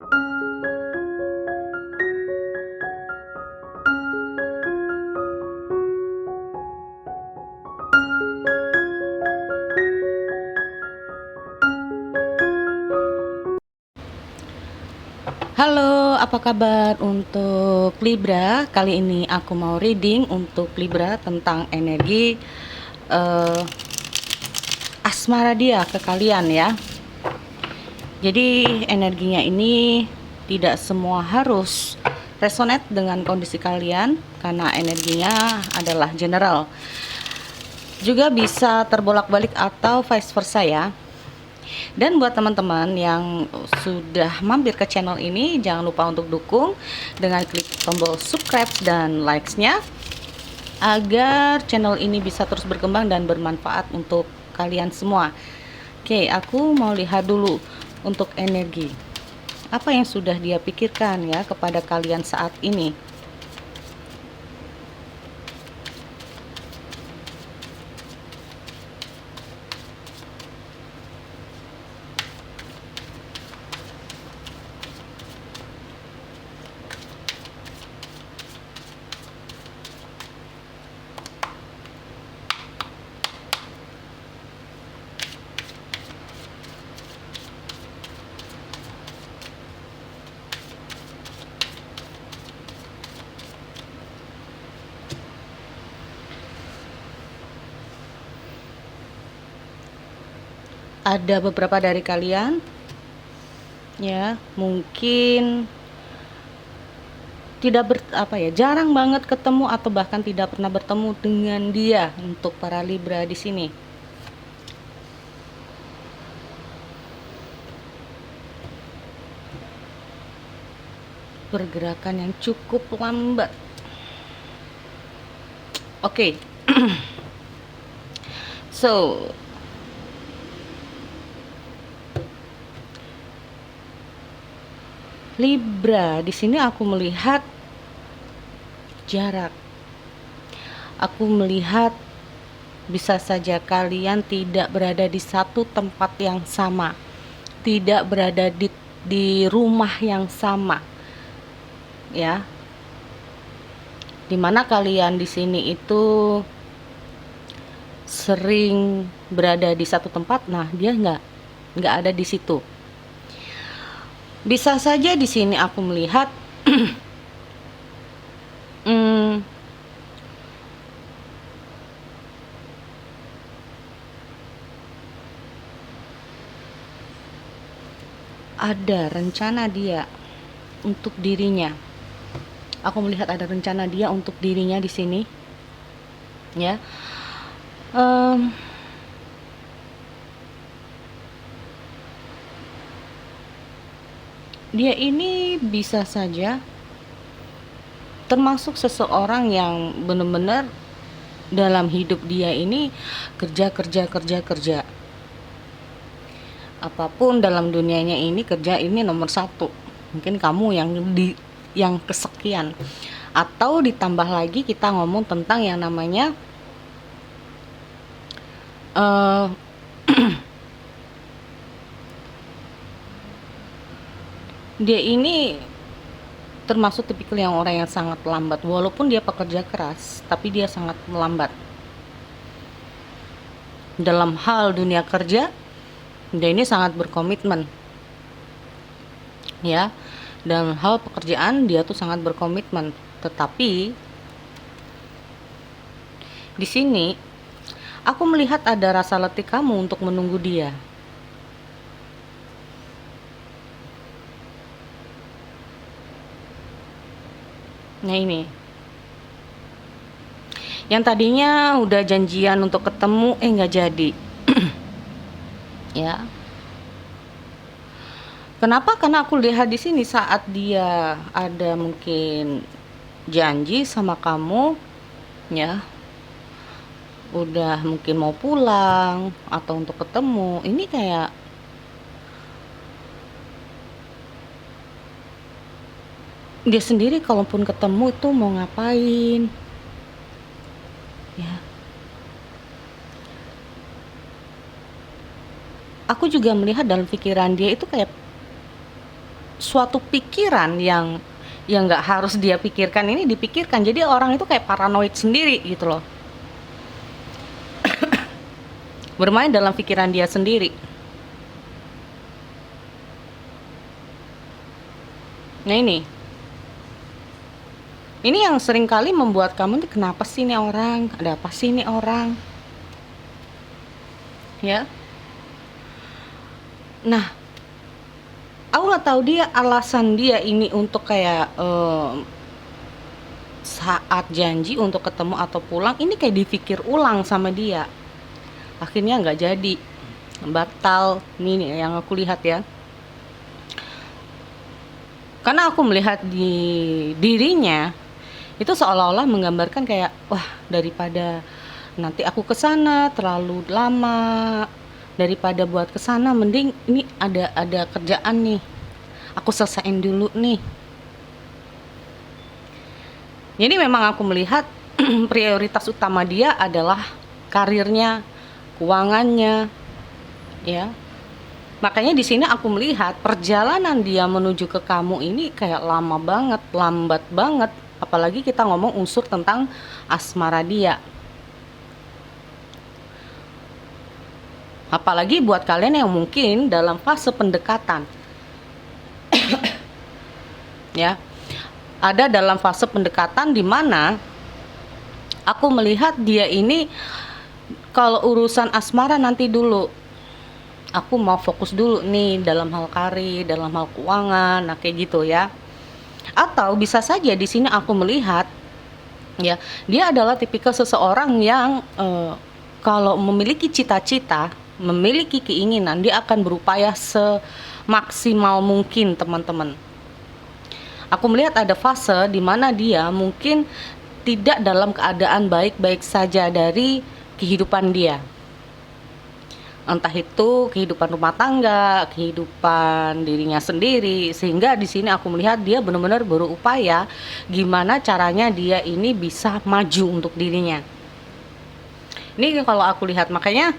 Halo, apa kabar untuk Libra? Kali ini aku mau reading untuk Libra tentang energi eh, asmara dia ke kalian ya. Jadi energinya ini tidak semua harus resonate dengan kondisi kalian karena energinya adalah general. Juga bisa terbolak-balik atau vice versa ya. Dan buat teman-teman yang sudah mampir ke channel ini, jangan lupa untuk dukung dengan klik tombol subscribe dan likes-nya agar channel ini bisa terus berkembang dan bermanfaat untuk kalian semua. Oke, aku mau lihat dulu untuk energi. Apa yang sudah dia pikirkan ya kepada kalian saat ini? Ada beberapa dari kalian ya, mungkin jarang banget ketemu atau bahkan tidak pernah bertemu dengan dia untuk para Libra di sini. Pergerakan yang cukup lambat. Oke. So, Libra, di sini aku melihat jarak. Aku melihat bisa saja kalian tidak berada di satu tempat yang sama, tidak berada di rumah yang sama, ya. Dimana kalian di sini itu sering berada di satu tempat, nah dia nggak ada di situ. Bisa saja di sini aku melihat ada rencana dia untuk dirinya. Aku melihat ada rencana dia untuk dirinya di sini, ya. Dia ini bisa saja termasuk seseorang yang benar-benar dalam hidup dia ini kerja. Apapun dalam dunianya ini, kerja ini nomor satu. Mungkin kamu yang kesekian. Atau ditambah lagi kita ngomong tentang yang namanya dia ini termasuk tipikal yang orang yang sangat lambat. Walaupun dia pekerja keras, tapi dia sangat melambat dalam hal dunia kerja. Dia ini sangat berkomitmen, ya. Dalam hal pekerjaan dia tuh sangat berkomitmen. Tetapi di sini aku melihat ada rasa letih kamu untuk menunggu dia. Nah ini, yang tadinya udah janjian untuk ketemu, nggak jadi. Ya. Kenapa? Karena aku lihat di sini saat dia ada mungkin janji sama kamu, ya, udah mungkin mau pulang atau untuk ketemu, ini kayak dia sendiri kalaupun ketemu itu mau ngapain, ya. Aku juga melihat dalam pikiran dia itu kayak suatu pikiran yang nggak harus dia pikirkan ini dipikirkan. Jadi orang itu kayak paranoid sendiri gitu loh, bermain dalam pikiran dia sendiri. Nah ini yang sering kali membuat kamu tuh, kenapa sih ini orang, ada apa sih ini orang, ya. Nah, aku nggak tahu dia alasan dia ini untuk kayak saat janji untuk ketemu atau pulang ini kayak dipikir ulang sama dia, akhirnya nggak jadi, batal. Ini yang aku lihat ya, karena aku melihat di dirinya itu seolah-olah menggambarkan kayak, wah daripada nanti aku kesana terlalu lama, daripada buat kesana mending ini ada kerjaan nih, aku selesaiin dulu nih. Jadi memang aku melihat prioritas utama dia adalah karirnya, keuangannya, ya. Makanya di sini aku melihat perjalanan dia menuju ke kamu ini kayak lama banget, lambat banget. Apalagi kita ngomong unsur tentang asmara dia. Apalagi buat kalian yang mungkin dalam fase pendekatan. Ya. Ada dalam fase pendekatan di mana aku melihat dia ini kalau urusan asmara nanti dulu. Aku mau fokus dulu nih dalam hal karir, dalam hal keuangan, nah kayak gitu ya. Atau bisa saja di sini aku melihat ya, dia adalah tipikal seseorang yang kalau memiliki cita-cita, memiliki keinginan, dia akan berupaya semaksimal mungkin, teman-teman. Aku melihat ada fase di mana dia mungkin tidak dalam keadaan baik-baik saja dari kehidupan dia. Entah itu kehidupan rumah tangga, kehidupan dirinya sendiri, sehingga di sini aku melihat dia benar-benar berupaya gimana caranya dia ini bisa maju untuk dirinya. Ini kalau aku lihat, makanya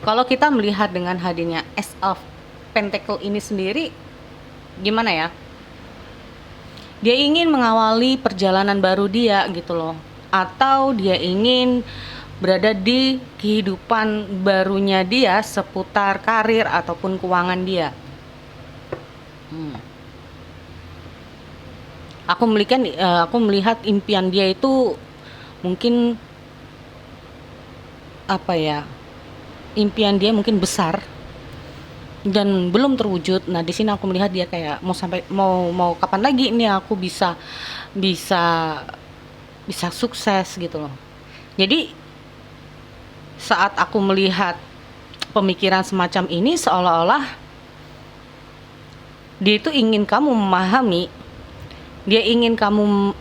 kalau kita melihat dengan hadirnya Ace of Pentacle ini sendiri, gimana ya? Dia ingin mengawali perjalanan baru dia gitu loh, atau dia ingin berada di kehidupan barunya dia seputar karir ataupun keuangan dia. Aku melihat impian dia itu mungkin apa ya? Impian dia mungkin besar dan belum terwujud. Nah, di sini aku melihat dia kayak mau kapan lagi nih aku bisa sukses gitu loh. Jadi saat aku melihat pemikiran semacam ini, seolah-olah dia itu ingin kamu memahami, dia ingin kamu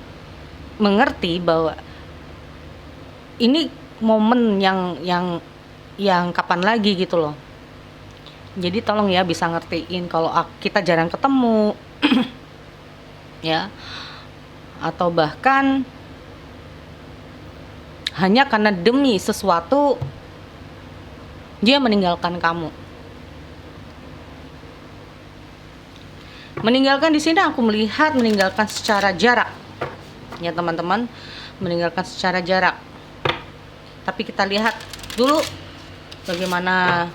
mengerti bahwa ini momen yang kapan lagi gitu loh. Jadi tolong ya bisa ngertiin kalau kita jarang ketemu ya, atau bahkan hanya karena demi sesuatu dia meninggalkan kamu. Meninggalkan di sini aku melihat meninggalkan secara jarak. Ya teman-teman, meninggalkan secara jarak. Tapi kita lihat dulu bagaimana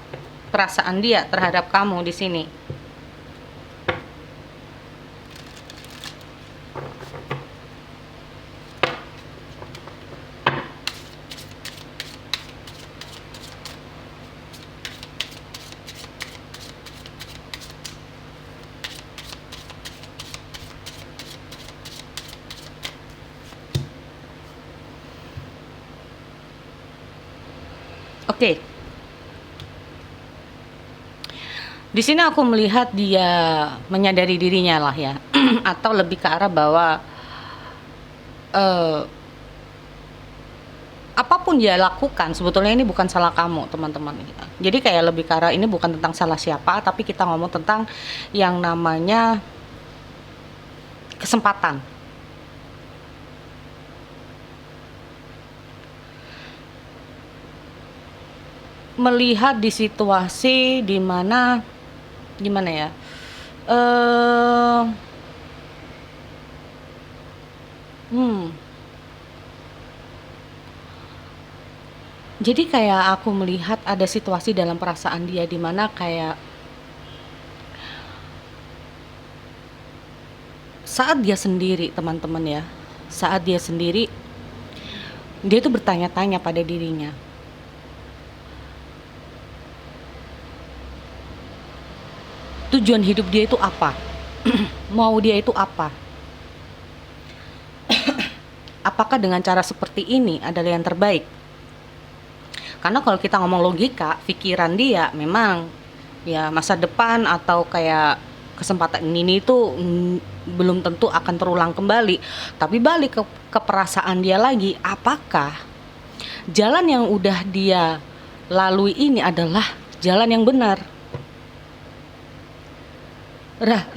perasaan dia terhadap kamu di sini. Oke. Di sini aku melihat dia menyadari dirinya lah ya, atau lebih ke arah bahwa apapun dia lakukan sebetulnya ini bukan salah kamu, teman-teman. Jadi kayak lebih ke arah ini bukan tentang salah siapa, tapi kita ngomong tentang yang namanya kesempatan. Melihat di situasi di mana gimana ya? Eh, hmm, jadi kayak aku melihat ada situasi dalam perasaan dia di mana kayak saat dia sendiri, teman-teman ya, saat dia sendiri, dia tuh bertanya-tanya pada dirinya, tujuan hidup dia itu apa? Mau dia itu apa? Apakah dengan cara seperti ini adalah yang terbaik? Karena kalau kita ngomong logika, pikiran dia memang ya masa depan atau kayak kesempatan ini tuh belum tentu akan terulang kembali. Tapi balik ke perasaan dia lagi, apakah jalan yang udah dia lalui ini adalah jalan yang benar?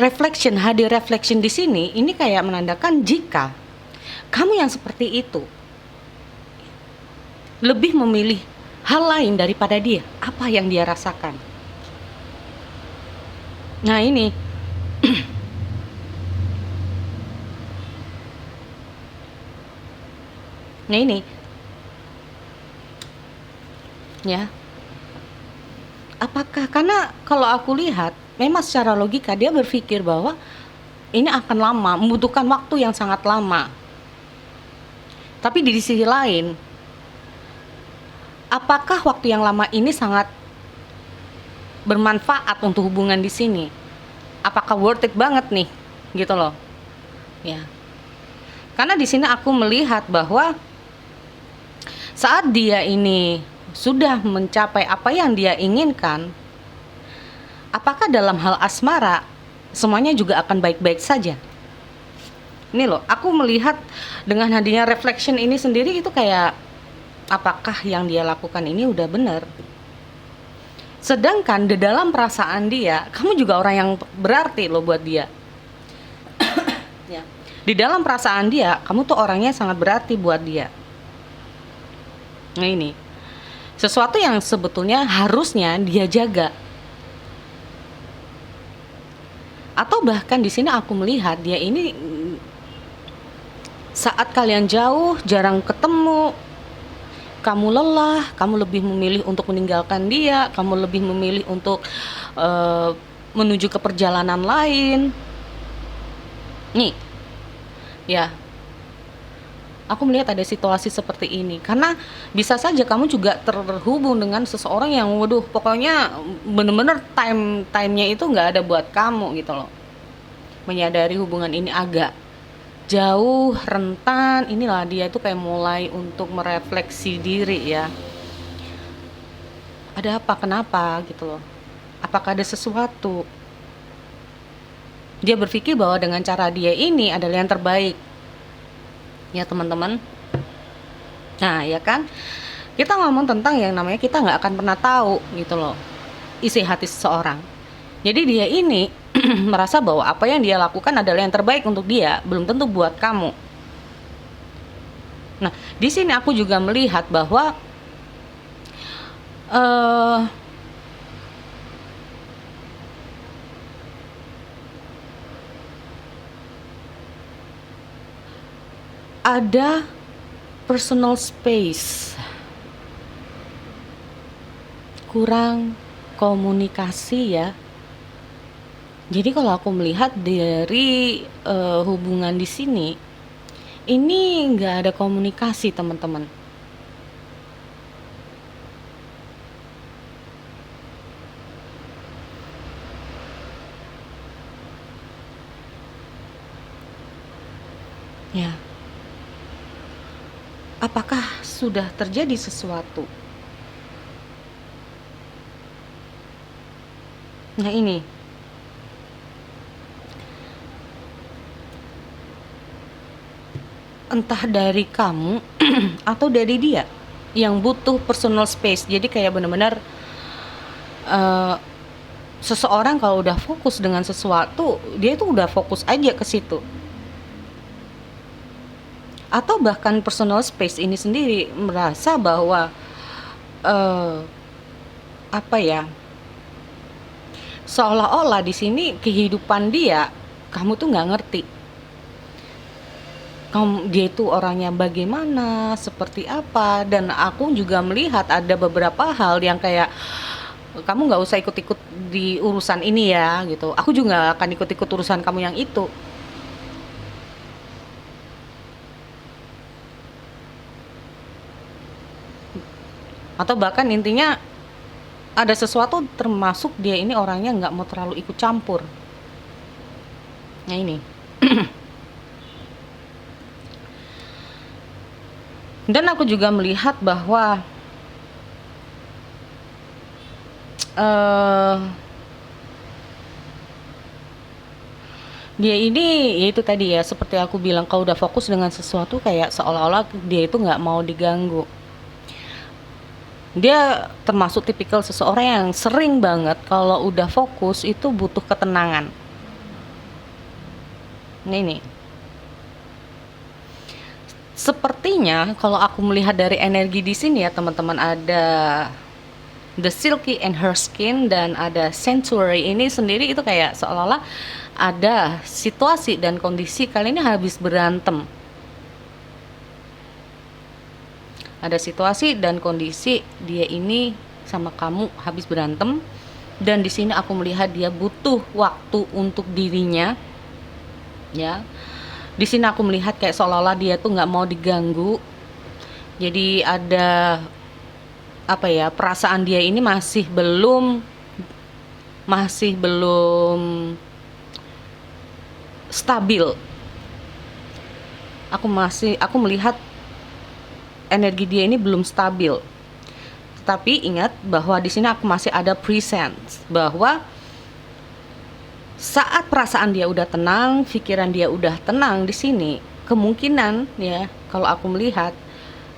Reflection, hadir reflection di sini ini kayak menandakan jika kamu yang seperti itu lebih memilih hal lain daripada dia, apa yang dia rasakan. Nah ini nah ini ya, apakah, karena kalau aku lihat memang secara logika dia berpikir bahwa ini akan lama, membutuhkan waktu yang sangat lama. Tapi di sisi lain, apakah waktu yang lama ini sangat bermanfaat untuk hubungan di sini? Apakah worth it banget nih, gitu loh? Ya, karena di sini aku melihat bahwa saat dia ini sudah mencapai apa yang dia inginkan, apakah dalam hal asmara semuanya juga akan baik-baik saja? Ini loh, aku melihat dengan hadirnya reflection ini sendiri itu kayak apakah yang dia lakukan ini udah benar? Sedangkan di dalam perasaan dia, kamu juga orang yang berarti loh buat dia. Ya. Di dalam perasaan dia, kamu tuh orangnya sangat berarti buat dia. Nah ini, sesuatu yang sebetulnya harusnya dia jaga. Atau bahkan di sini aku melihat dia ini saat kalian jauh, jarang ketemu, kamu lelah, kamu lebih memilih untuk meninggalkan dia, kamu lebih memilih untuk menuju ke perjalanan lain. Nih, ya, aku melihat ada situasi seperti ini. Karena bisa saja kamu juga terhubung dengan seseorang yang, waduh, pokoknya bener-bener time-nya itu nggak ada buat kamu gitu loh. Menyadari hubungan ini agak jauh, rentan, inilah dia itu kayak mulai untuk merefleksi diri ya. Ada apa, kenapa gitu loh. Apakah ada sesuatu? Dia berpikir bahwa dengan cara dia ini adalah yang terbaik. Ya teman-teman. Nah ya kan, kita ngomong tentang yang namanya kita nggak akan pernah tahu gitu loh isi hati seseorang. Jadi dia ini merasa bahwa apa yang dia lakukan adalah yang terbaik untuk dia, belum tentu buat kamu. Nah, di sini aku juga melihat bahwa ada personal space, kurang komunikasi ya. Jadi kalau aku melihat dari hubungan di sini, ini nggak ada komunikasi teman-teman. Ya, apakah sudah terjadi sesuatu? Nah ini, entah dari kamu atau dari dia yang butuh personal space. Jadi kayak benar-benar seseorang kalau udah fokus dengan sesuatu, dia itu udah fokus aja ke situ. Atau bahkan personal space ini sendiri merasa bahwa apa ya, seolah-olah di sini kehidupan dia kamu tuh nggak ngerti. Dia itu orangnya bagaimana, seperti apa, dan aku juga melihat ada beberapa hal yang kayak kamu nggak usah ikut-ikut di urusan ini ya gitu. Aku juga nggak akan ikut-ikut urusan kamu yang itu. Atau bahkan intinya ada sesuatu, termasuk dia ini orangnya nggak mau terlalu ikut campur. Nah ini. Dan aku juga melihat bahwa eh dia ini yaitu tadi ya, seperti aku bilang, kalau udah fokus dengan sesuatu kayak seolah-olah dia itu nggak mau diganggu. Dia termasuk tipikal seseorang yang sering banget kalau udah fokus itu butuh ketenangan. Ini sepertinya kalau aku melihat dari energi di sini ya teman-teman, ada The Silky and Her Skin dan ada Sanctuary. Ini sendiri itu kayak seolah-olah ada situasi dan kondisi kali ini habis berantem. Ada situasi dan kondisi dia ini sama kamu habis berantem, dan di sini aku melihat dia butuh waktu untuk dirinya. Ya, di sini aku melihat kayak seolah-olah dia tuh nggak mau diganggu. Jadi ada apa ya, perasaan dia ini masih belum stabil. Aku melihat energi dia ini belum stabil. Tapi ingat bahwa di sini aku masih ada presence bahwa saat perasaan dia udah tenang, pikiran dia udah tenang di sini, kemungkinan ya kalau aku melihat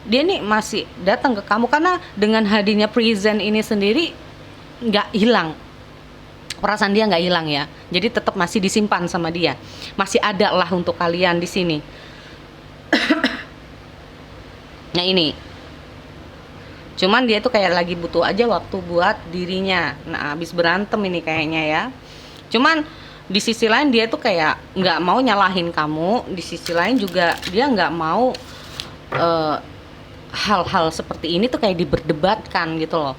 dia nih masih datang ke kamu, karena dengan hadirnya present ini sendiri nggak hilang, perasaan dia nggak hilang ya, jadi tetap masih disimpan sama dia, masih ada lah untuk kalian di sini. Nah ini, cuman dia tuh kayak lagi butuh aja waktu buat dirinya. Nah habis berantem ini kayaknya ya. Cuman di sisi lain dia tuh kayak nggak mau nyalahin kamu, di sisi lain juga dia nggak mau hal-hal seperti ini tuh kayak diberdebatkan gitu loh.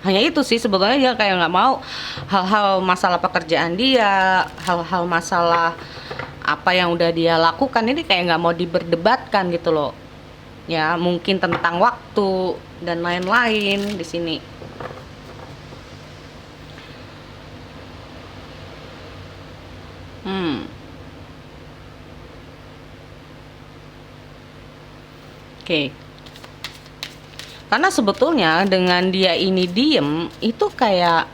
Hanya itu sih sebetulnya, dia kayak nggak mau hal-hal masalah pekerjaan dia, hal-hal masalah apa yang udah dia lakukan ini kayak nggak mau diberdebatkan gitu loh. Ya mungkin tentang waktu dan lain-lain di sini. Oke. Karena sebetulnya dengan dia ini diem itu kayak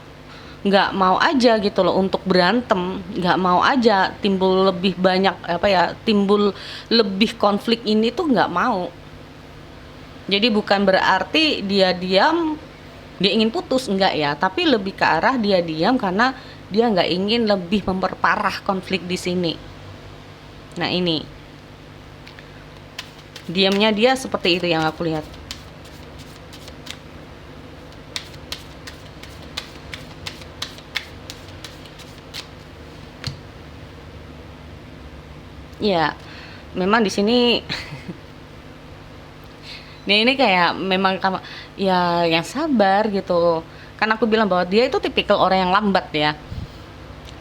nggak mau aja gitu loh untuk berantem, nggak mau aja timbul lebih banyak apa ya, timbul lebih konflik ini tuh nggak mau. Jadi bukan berarti dia diam dia ingin putus, enggak ya, tapi lebih ke arah dia diam karena dia nggak ingin lebih memperparah konflik di sini. Nah ini diamnya dia seperti itu yang aku lihat. Ya, memang di sini dia ini kayak memang ya yang sabar gitu. Kan aku bilang bahwa dia itu tipikal orang yang lambat ya.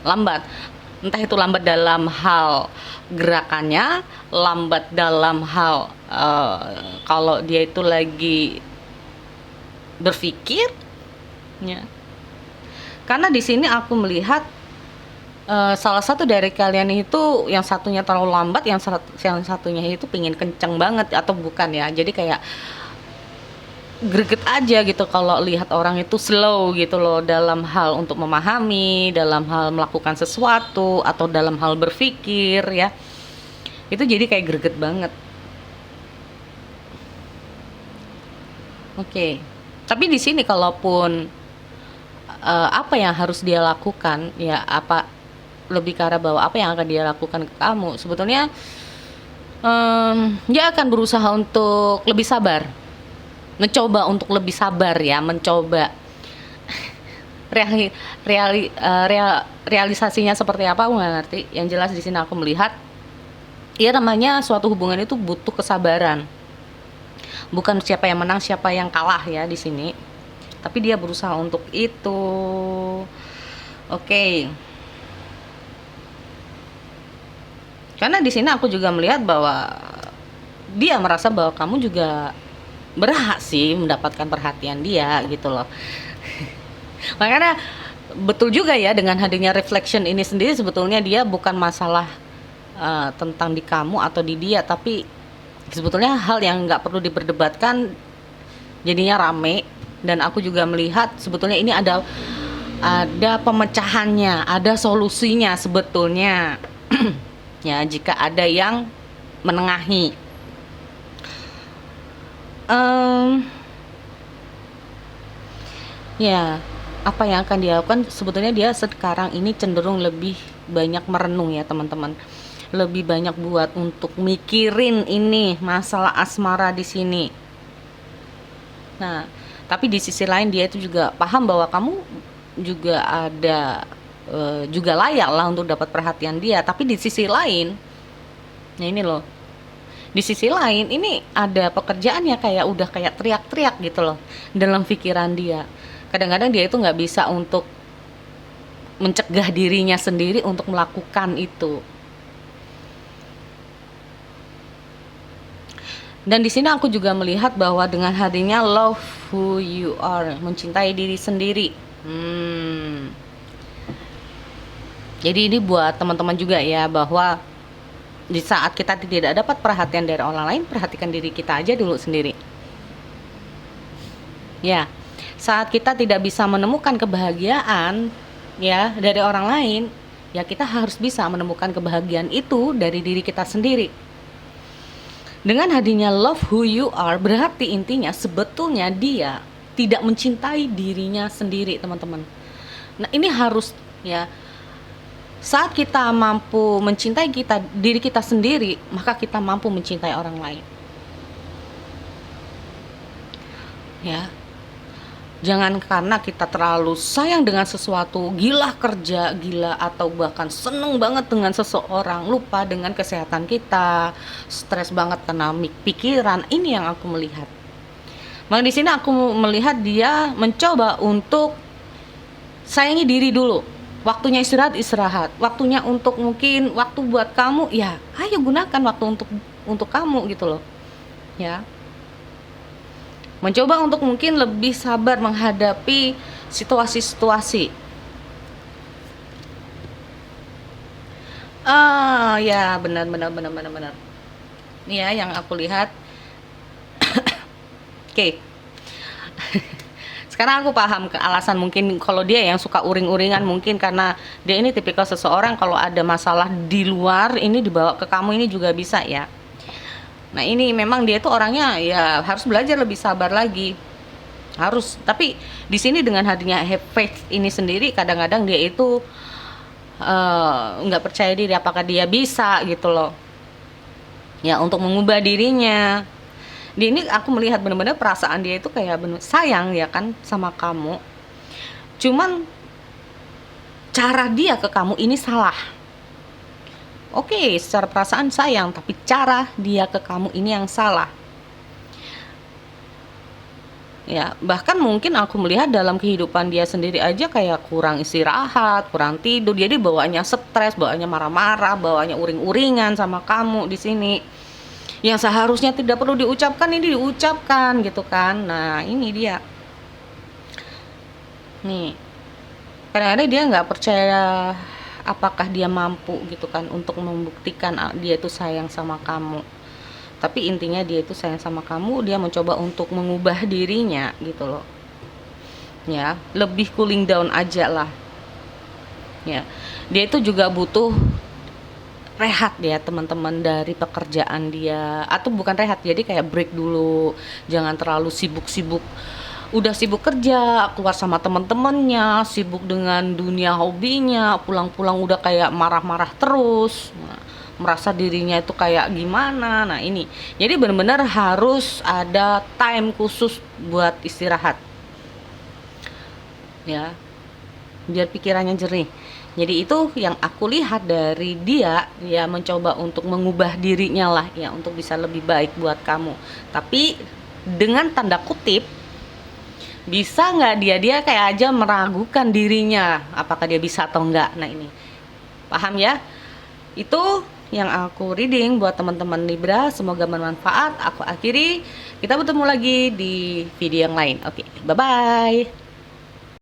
Lambat. Entah itu lambat dalam hal gerakannya, lambat dalam hal kalau dia itu lagi berpikir ya. Karena di sini aku melihat salah satu dari kalian itu yang satunya terlalu lambat, yang satunya itu pingin kenceng banget atau bukan ya, jadi kayak greget aja gitu kalau lihat orang itu slow gitu loh dalam hal untuk memahami, dalam hal melakukan sesuatu atau dalam hal berpikir ya, itu jadi kayak greget banget. Oke. Tapi di sini kalaupun apa yang harus dia lakukan ya, apa lebih ke arah bahwa apa yang akan dia lakukan ke kamu sebetulnya, dia akan berusaha untuk lebih sabar, mencoba untuk lebih sabar ya, mencoba reali, realisasinya seperti apa aku nggak ngerti. Yang jelas di sini aku melihat ya namanya suatu hubungan itu butuh kesabaran. Bukan siapa yang menang siapa yang kalah ya di sini, tapi dia berusaha untuk itu. Oke. Karena di sini aku juga melihat bahwa dia merasa bahwa kamu juga berhak sih mendapatkan perhatian dia gitu loh. Makanya betul juga ya, dengan hadirnya reflection ini sendiri sebetulnya dia bukan masalah tentang di kamu atau di dia, tapi sebetulnya hal yang nggak perlu diperdebatkan jadinya rame. Dan aku juga melihat sebetulnya ini ada pemecahannya, ada solusinya sebetulnya. Ya, jika ada yang menengahi. Ya, apa yang akan dilakukan sebetulnya dia sekarang ini cenderung lebih banyak merenung ya teman-teman, lebih banyak buat untuk mikirin ini masalah asmara di sini. Nah, tapi di sisi lain dia itu juga paham bahwa kamu juga ada juga layak lah untuk dapat perhatian dia. Tapi di sisi lain, nah ini loh, di sisi lain ini ada pekerjaannya kayak udah kayak teriak-teriak gitu loh dalam pikiran dia. Kadang-kadang dia itu nggak bisa untuk mencegah dirinya sendiri untuk melakukan itu. Dan di sini aku juga melihat bahwa dengan hadirnya love who you are, mencintai diri sendiri. Jadi ini buat teman-teman juga ya, bahwa di saat kita tidak dapat perhatian dari orang lain, perhatikan diri kita aja dulu sendiri. Ya, saat kita tidak bisa menemukan kebahagiaan ya dari orang lain, ya kita harus bisa menemukan kebahagiaan itu dari diri kita sendiri. Dengan hadirnya love who you are, berarti intinya sebetulnya dia tidak mencintai dirinya sendiri, teman-teman. Nah, ini harus ya, saat kita mampu mencintai diri kita sendiri, maka kita mampu mencintai orang lain. Ya. Jangan karena kita terlalu sayang dengan sesuatu, gila kerja, gila atau bahkan seneng banget dengan seseorang, lupa dengan kesehatan kita, stres banget karena pikiran. Ini yang aku melihat. Maka di sini aku melihat dia mencoba untuk sayangi diri dulu. Waktunya istirahat, waktunya untuk mungkin waktu buat kamu, ya ayo gunakan waktu untuk kamu gitu loh. Ya. Mencoba untuk mungkin lebih sabar menghadapi situasi-situasi. Ya benar. Ini ya yang aku lihat. Oke. Sekarang aku paham ke alasan mungkin kalau dia yang suka uring-uringan, mungkin karena dia ini tipikal seseorang kalau ada masalah di luar ini dibawa ke kamu, ini juga bisa ya. Nah, ini memang dia itu orangnya ya harus belajar lebih sabar lagi. Harus. Tapi di sini dengan hadirnya have faith ini sendiri, kadang-kadang dia itu nggak percaya diri apakah dia bisa gitu loh. Ya, untuk mengubah dirinya. Di ini aku melihat benar-benar perasaan dia itu kayak benar sayang ya kan sama kamu. Cuman cara dia ke kamu ini salah. Oke, secara perasaan sayang, tapi cara dia ke kamu ini yang salah. Ya, bahkan mungkin aku melihat dalam kehidupan dia sendiri aja kayak kurang istirahat, kurang tidur. Jadi bawaannya stres, bawaannya marah-marah, bawaannya uring-uringan sama kamu di sini. Yang seharusnya tidak perlu diucapkan ini diucapkan gitu kan. Nah, ini dia. Nih. Kadang-kadang dia nggak percaya apakah dia mampu gitu kan untuk membuktikan dia itu sayang sama kamu. Tapi intinya dia itu sayang sama kamu, dia mencoba untuk mengubah dirinya gitu loh. Ya, lebih cooling down aja lah. Ya. Dia itu juga butuh rehat ya teman-teman dari pekerjaan dia, atau bukan rehat, jadi kayak break dulu. Jangan terlalu sibuk-sibuk. Udah sibuk kerja, keluar sama teman-temannya, sibuk dengan dunia hobinya, pulang-pulang udah kayak marah-marah terus, merasa dirinya itu kayak gimana. Nah ini, jadi benar-benar harus ada time khusus buat istirahat. Ya, biar pikirannya jernih. Jadi itu yang aku lihat dari dia mencoba untuk mengubah dirinya lah ya, untuk bisa lebih baik buat kamu. Tapi dengan tanda kutip, bisa nggak dia kayak aja meragukan dirinya apakah dia bisa atau enggak. Nah ini, paham ya? Itu yang aku reading buat teman-teman Libra, semoga bermanfaat. Aku akhiri, kita bertemu lagi di video yang lain. Oke, bye bye.